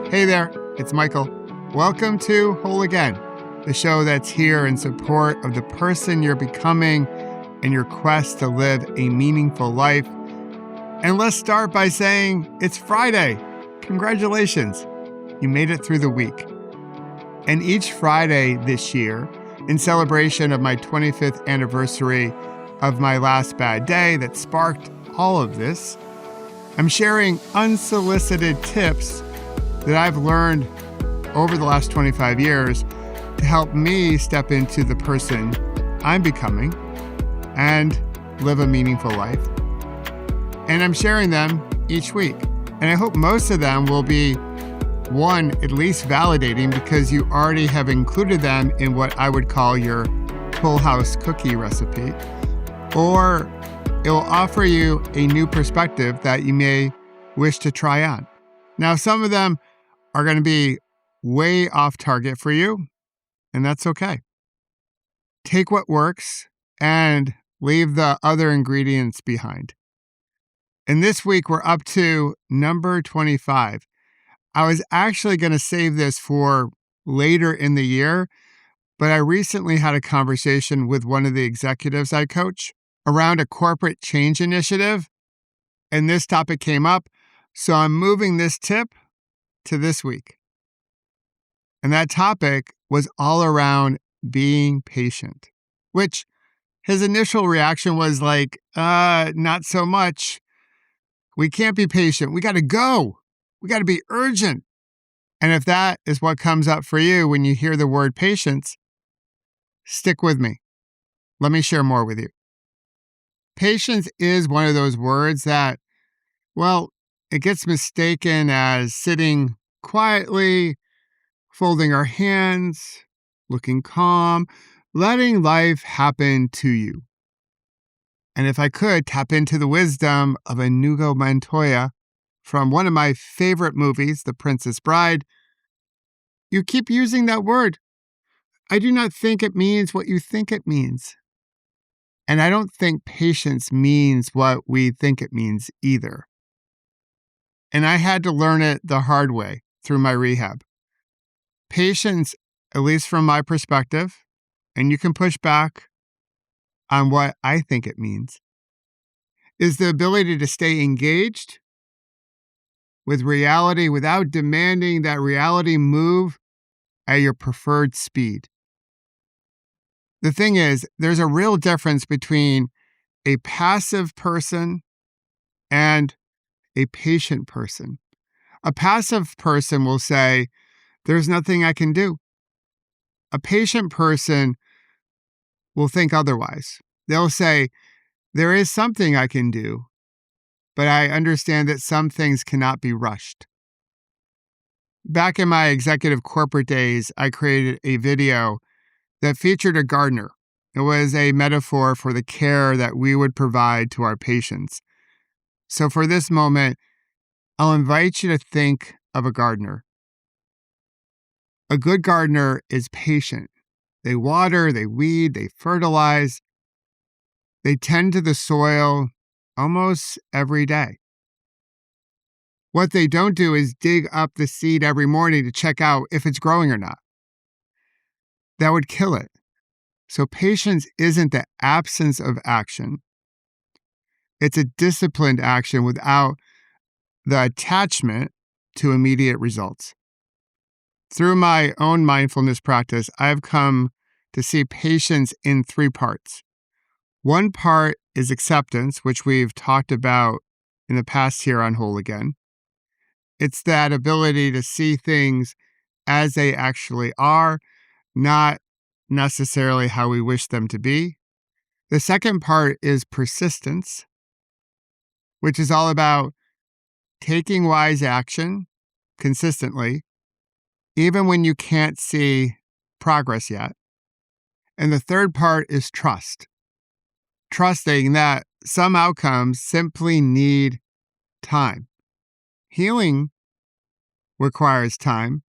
Hey there, it's Michael. Welcome to Whole Again, the show that's here in support of the person you're becoming and your quest to live a meaningful life. And let's start by saying it's Friday. Congratulations. You made it through the week. And each Friday this year, in celebration of my 25th anniversary of my last bad day that sparked all of this, I'm sharing unsolicited tips that I've learned over the last 25 years to help me step into the person I'm becoming and live a meaningful life. And I'm sharing them each week. And I hope most of them will be, one, at least validating because you already have included them in what I would call your Full House cookie recipe, or it will offer you a new perspective that you may wish to try on. Now, some of them are going to be way off target for you, and that's okay. Take what works and leave the other ingredients behind. And this week, we're up to number 25. I was actually going to save this for later in the year, but I recently had a conversation with one of the executives I coach around a corporate change initiative, and this topic came up, so I'm moving this tip to this week. And that topic was all around being patient, which his initial reaction was like, not so much. We can't be patient. We got to go. We got to be urgent. And if that is what comes up for you when you hear the word patience, stick with me. Let me share more with you. Patience is one of those words that, well, it gets mistaken as sitting quietly, folding our hands, looking calm, letting life happen to you. And if I could tap into the wisdom of Inigo Montoya from one of my favorite movies, The Princess Bride, you keep using that word. I do not think it means what you think it means. And I don't think patience means what we think it means either. And I had to learn it the hard way through my rehab. Patience, at least from my perspective, and you can push back on what I think it means, is the ability to stay engaged with reality without demanding that reality move at your preferred speed. The thing is, there's a real difference between a passive person and a patient person. A passive person will say, there's nothing I can do. A patient person will think otherwise. They'll say, there is something I can do, but I understand that some things cannot be rushed. Back in my executive corporate days, I created a video that featured a gardener. It was a metaphor for the care that we would provide to our patients. So for this moment, I'll invite you to think of a gardener. A good gardener is patient. They water, they weed, they fertilize. They tend to the soil almost every day. What they don't do is dig up the seed every morning to check out if it's growing or not. That would kill it. So patience isn't the absence of action. It's a disciplined action without the attachment to immediate results. Through my own mindfulness practice, I've come to see patience in three parts. One part is acceptance, which we've talked about in the past here on Whole Again. It's that ability to see things as they actually are, not necessarily how we wish them to be. The second part is persistence, which is all about taking wise action consistently, even when you can't see progress yet. And the third part is trust. Trusting that some outcomes simply need time. Healing requires time.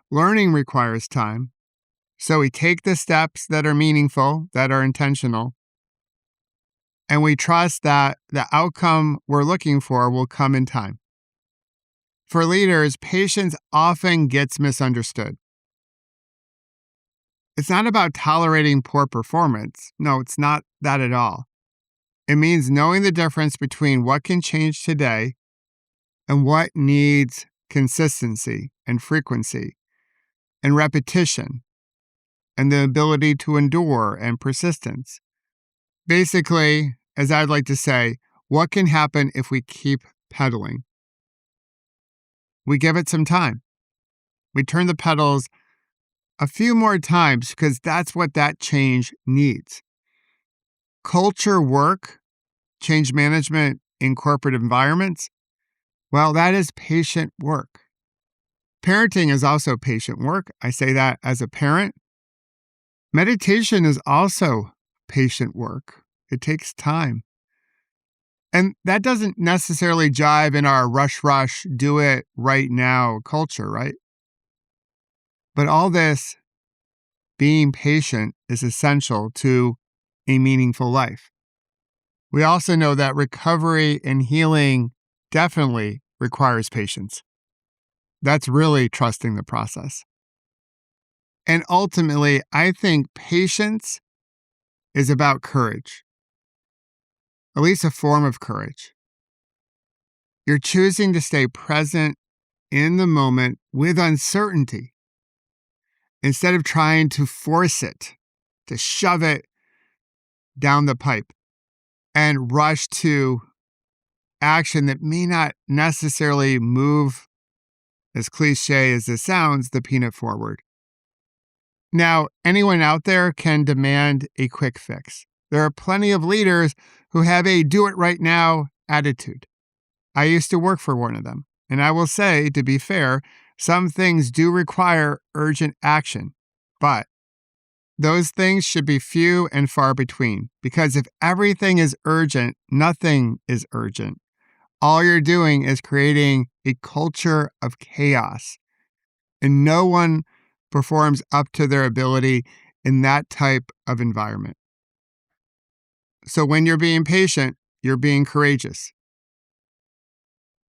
Learning requires time. So we take the steps that are meaningful, that are intentional, and we trust that the outcome we're looking for will come in time. For leaders, patience often gets misunderstood. It's not about tolerating poor performance. No, it's not that at all. It means knowing the difference between what can change today and what needs consistency and frequency and repetition and the ability to endure and persistence. Basically, as I'd like to say, what can happen if we keep pedaling? We give it some time. We turn the pedals a few more times because that's what that change needs. Culture work, change management in corporate environments, well, that is patient work. Parenting is also patient work. I say that as a parent. Meditation is also patient work. It takes time. And that doesn't necessarily jive in our rush, do it right now culture, right? But all this, being patient, is essential to a meaningful life. We also know that recovery and healing definitely requires patience. That's really trusting the process. And ultimately, I think patience is about courage, at least a form of courage. You're choosing to stay present in the moment with uncertainty instead of trying to force it, to shove it down the pipe and rush to action that may not necessarily move, as cliche as this sounds, the peanut forward. Now, anyone out there can demand a quick fix. There are plenty of leaders who have a do it right now attitude. I used to work for one of them. And I will say, to be fair, some things do require urgent action. But those things should be few and far between. Because if everything is urgent, nothing is urgent. All you're doing is creating a culture of chaos. And no one performs up to their ability in that type of environment. So when you're being patient, you're being courageous.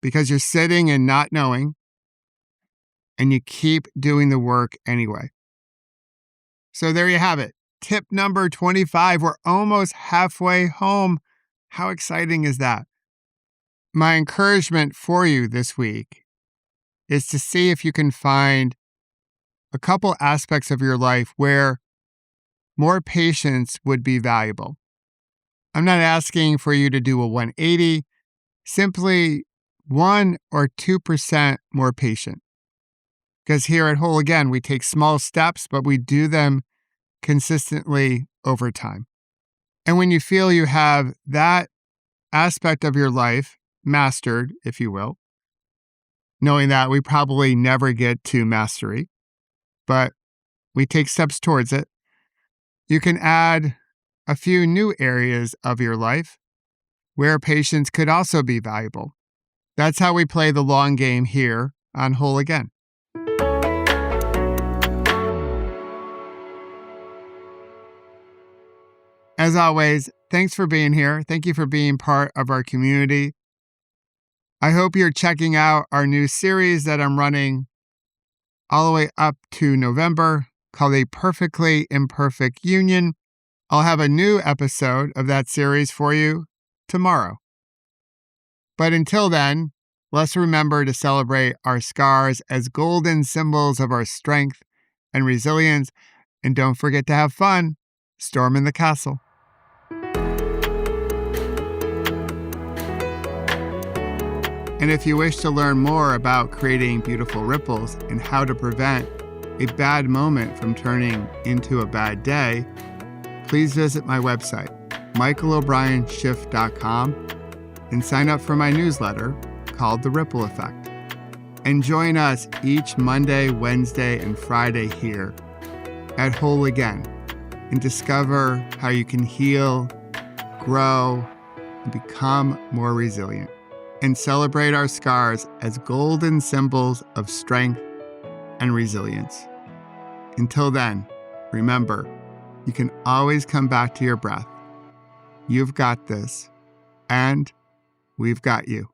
Because you're sitting and not knowing, and you keep doing the work anyway. So there you have it. Tip number 25. We're almost halfway home. How exciting is that? My encouragement for you this week is to see if you can find a couple aspects of your life where more patience would be valuable. I'm not asking for you to do a 180, simply 1 or 2% more patient. Because here at Whole Again, we take small steps, but we do them consistently over time. And when you feel you have that aspect of your life mastered, if you will, knowing that we probably never get to mastery, but we take steps towards it, you can add a few new areas of your life where patience could also be valuable. That's how we play the long game here on Whole Again. As always, thanks for being here. Thank you for being part of our community. I hope you're checking out our new series that I'm running all the way up to November called A Perfectly Imperfect Union. I'll have a new episode of that series for you tomorrow. But until then, let's remember to celebrate our scars as golden symbols of our strength and resilience. And don't forget to have fun storming the castle. And if you wish to learn more about creating beautiful ripples and how to prevent a bad moment from turning into a bad day, please visit my website, michaelobrienshift.com, and sign up for my newsletter called The Ripple Effect. And join us each Monday, Wednesday, and Friday here at Whole Again and discover how you can heal, grow, and become more resilient. And celebrate our scars as golden symbols of strength and resilience. Until then, remember, you can always come back to your breath. You've got this, and we've got you.